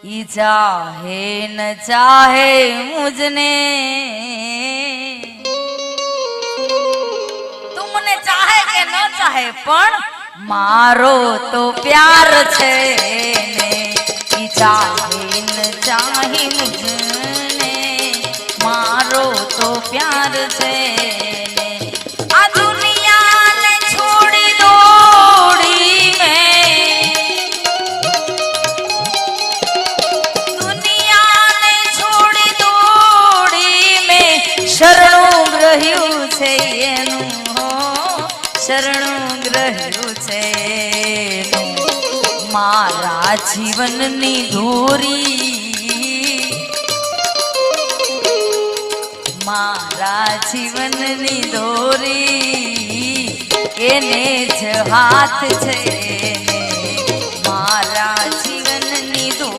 ઈ ચાહે ન ચાહે મુજને, તું મને ચાહે કે ન ચાહે પણ મારો તો પ્યાર છે ને, ઈ ચાહે ન ચાહે મુજને મારો તો પ્યાર છે ને। આ દુનિયાને છોડી દોડી મેં, દુનિયાને છોડી દોડી મેં શરણું ગ્રહ્યું છે એનું, શરણું ગ્રહ્યું છે એનું। મારા જીવનની દોરી, મારા જીવનની દોરી એને જ હાથ છે।